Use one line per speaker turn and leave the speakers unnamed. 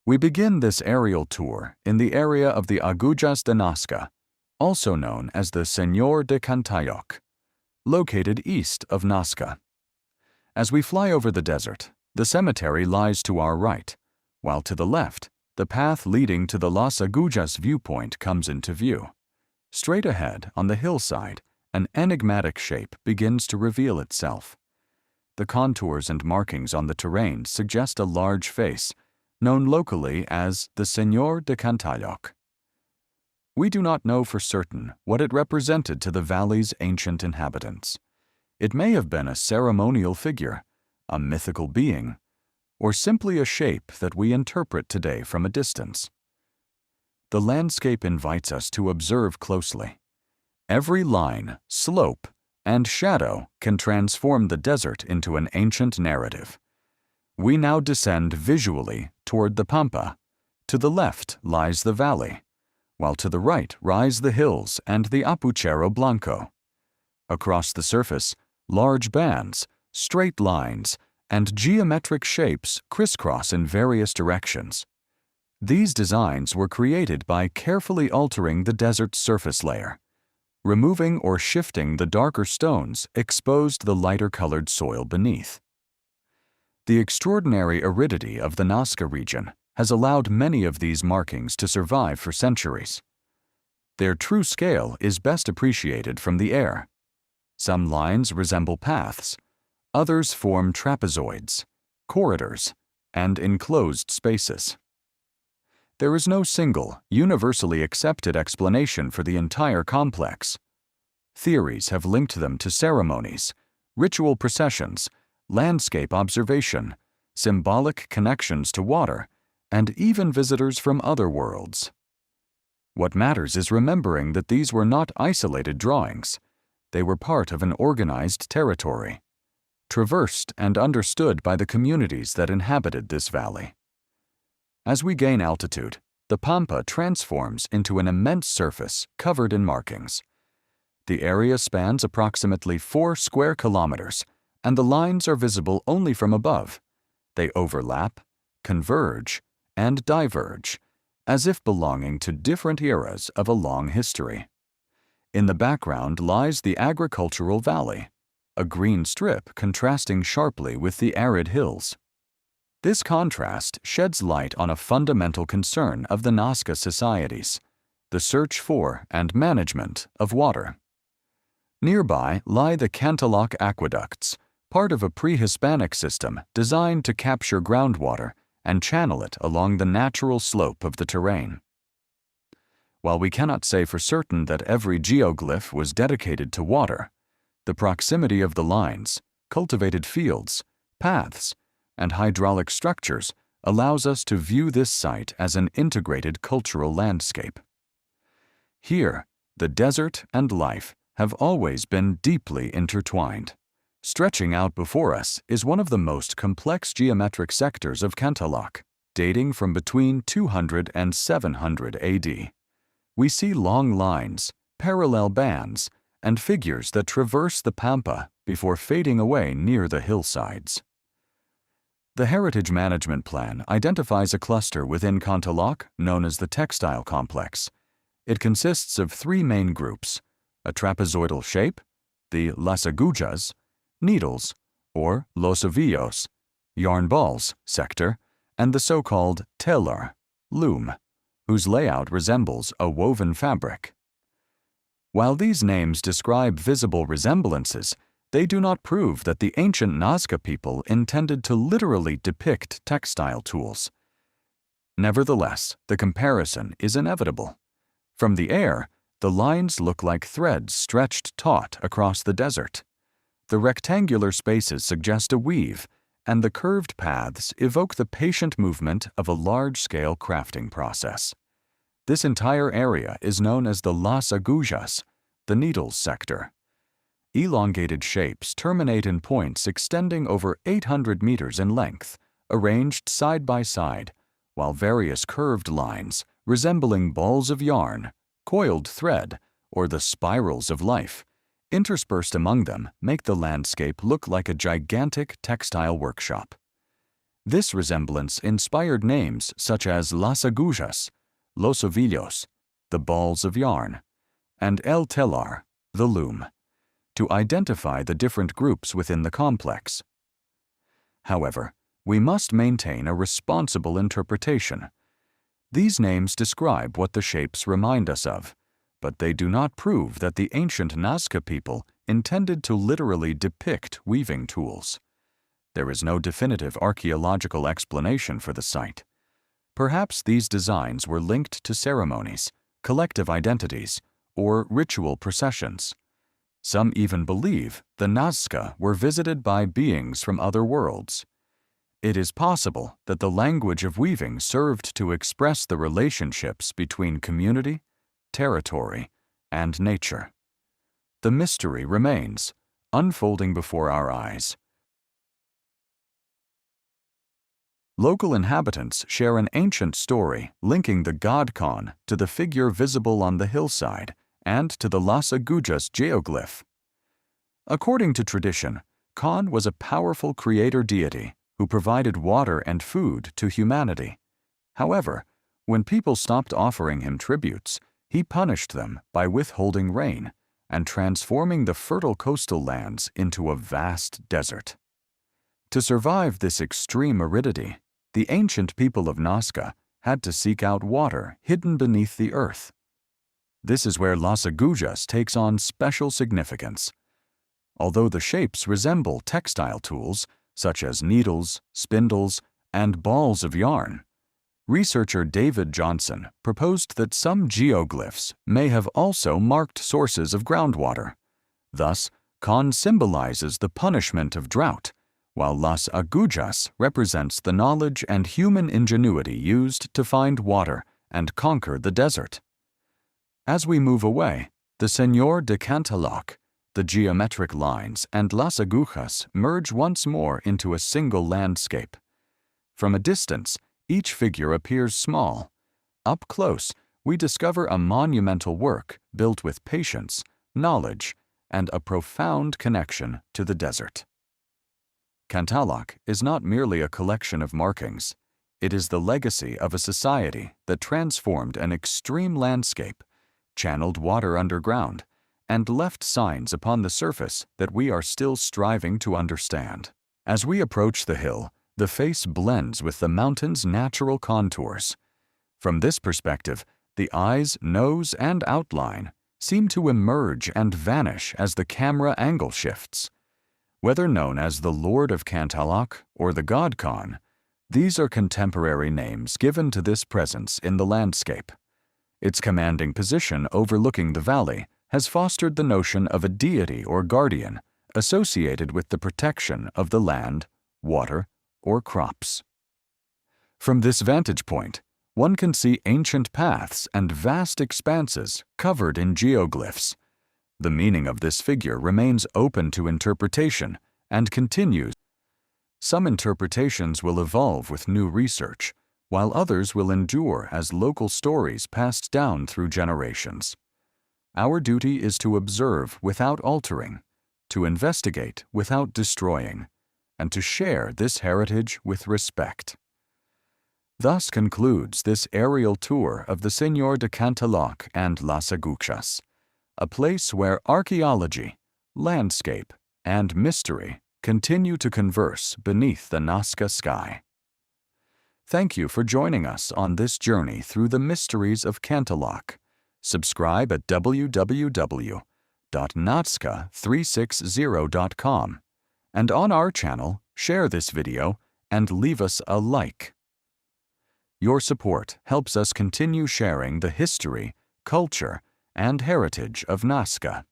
We begin this aerial tour in the area of the Agujas de Nasca, also known as the Lord of Cantalloc, located east of Nazca. As we fly over the desert, the cemetery lies to our right, while to the left, the path leading to the Las Agujas viewpoint comes into view. Straight ahead, on the hillside, an enigmatic shape begins to reveal itself. The contours and markings on the terrain suggest a large face, known locally as the Lord of Cantalloc. We do not know for certain what it represented to the valley's ancient inhabitants. It may have been a ceremonial figure, a mythical being, or simply a shape that we interpret today from a distance. The landscape invites us to observe closely. Every line, slope, and shadow can transform the desert into an ancient narrative. We now descend visually toward the Pampa. To the left lies the valley, while to the right rise the hills and the Apuchero Blanco. Across the surface, large bands, straight lines, and geometric shapes crisscross in various directions. These designs were created by carefully altering the desert's surface layer. Removing or shifting the darker stones exposed the lighter-colored soil beneath. The extraordinary aridity of the Nazca region has allowed many of these markings to survive for centuries. Their true scale is best appreciated from the air. Some lines resemble paths, others form trapezoids, corridors, and enclosed spaces. There is no single, universally accepted explanation for the entire complex. Theories have linked them to ceremonies, ritual processions, landscape observation, symbolic connections to water, and even visitors from other worlds. What matters is remembering that these were not isolated drawings. They were part of an organized territory, traversed and understood by the communities that inhabited this valley. As we gain altitude, the Pampa transforms into an immense surface covered in markings. The area spans approximately 4 square kilometers, and the lines are visible only from above. They overlap, converge, and diverge, as if belonging to different eras of a long history. In the background lies the agricultural valley, a green strip contrasting sharply with the arid hills. This contrast sheds light on a fundamental concern of the Nazca societies, the search for and management of water. Nearby lie the Cantalloc aqueducts, part of a pre-Hispanic system designed to capture groundwater and channel it along the natural slope of the terrain. While we cannot say for certain that every geoglyph was dedicated to water, the proximity of the lines, cultivated fields, paths, and hydraulic structures allows us to view this site as an integrated cultural landscape. Here, the desert and life have always been deeply intertwined. Stretching out before us is one of the most complex geometric sectors of Cantalloc, dating from between 200 and 700 AD. We see long lines, parallel bands, and figures that traverse the Pampa before fading away near the hillsides. The Heritage Management Plan identifies a cluster within Cantalloc known as the Textile Complex. It consists of 3 main groups: a trapezoidal shape, the Las Agujas, needles, or los ovillos, yarn balls sector, and the so-called telar, loom, whose layout resembles a woven fabric. While these names describe visible resemblances, they do not prove that the ancient Nazca people intended to literally depict textile tools. Nevertheless, the comparison is inevitable. From the air, the lines look like threads stretched taut across the desert. The rectangular spaces suggest a weave, and the curved paths evoke the patient movement of a large-scale crafting process. This entire area is known as the Las Agujas, the needles sector. Elongated shapes terminate in points extending over 800 meters in length, arranged side by side, while various curved lines, resembling balls of yarn, coiled thread, or the spirals of life, interspersed among them make the landscape look like a gigantic textile workshop. This resemblance inspired names such as Las Agujas, Los Ovillos, the balls of yarn, and El Telar, the loom, to identify the different groups within the complex. However, we must maintain a responsible interpretation. These names describe what the shapes remind us of, but they do not prove that the ancient Nazca people intended to literally depict weaving tools. There is no definitive archaeological explanation for the site. Perhaps these designs were linked to ceremonies, collective identities, or ritual processions. Some even believe the Nazca were visited by beings from other worlds. It is possible that the language of weaving served to express the relationships between community, territory, and nature. The mystery remains, unfolding before our eyes. Local inhabitants share an ancient story linking the god Khan to the figure visible on the hillside and to the Las Agujas geoglyph. According to tradition, Khan was a powerful creator deity who provided water and food to humanity. However, when people stopped offering him tributes, he punished them by withholding rain and transforming the fertile coastal lands into a vast desert. To survive this extreme aridity, the ancient people of Nazca had to seek out water hidden beneath the earth. This is where Las Agujas takes on special significance. Although the shapes resemble textile tools, such as needles, spindles, and balls of yarn, researcher David Johnson proposed that some geoglyphs may have also marked sources of groundwater. Thus, Khan symbolizes the punishment of drought, while Las Agujas represents the knowledge and human ingenuity used to find water and conquer the desert. As we move away, the Lord of Cantalloc, the geometric lines, and Las Agujas merge once more into a single landscape. From a distance, each figure appears small. Up close, we discover a monumental work built with patience, knowledge, and a profound connection to the desert. Cantalloc is not merely a collection of markings. It is the legacy of a society that transformed an extreme landscape, channeled water underground, and left signs upon the surface that we are still striving to understand. As we approach the hill, the face blends with the mountain's natural contours. From this perspective, the eyes, nose, and outline seem to emerge and vanish as the camera angle shifts. Whether known as the Lord of Cantalloc or the god Khan, these are contemporary names given to this presence in the landscape. Its commanding position overlooking the valley has fostered the notion of a deity or guardian associated with the protection of the land, water, or crops. From this vantage point, one can see ancient paths and vast expanses covered in geoglyphs. The meaning of this figure remains open to interpretation and continues. Some interpretations will evolve with new research, while others will endure as local stories passed down through generations. Our duty is to observe without altering, to investigate without destroying, and to share this heritage with respect. Thus concludes this aerial tour of the Lord of Cantalloc and Las Agujas, a place where archaeology, landscape, and mystery continue to converse beneath the Nazca sky. Thank you for joining us on this journey through the mysteries of Cantalloc. Subscribe at www.nazca360.com, and on our channel, share this video and leave us a like. Your support helps us continue sharing the history, culture, and heritage of Nazca.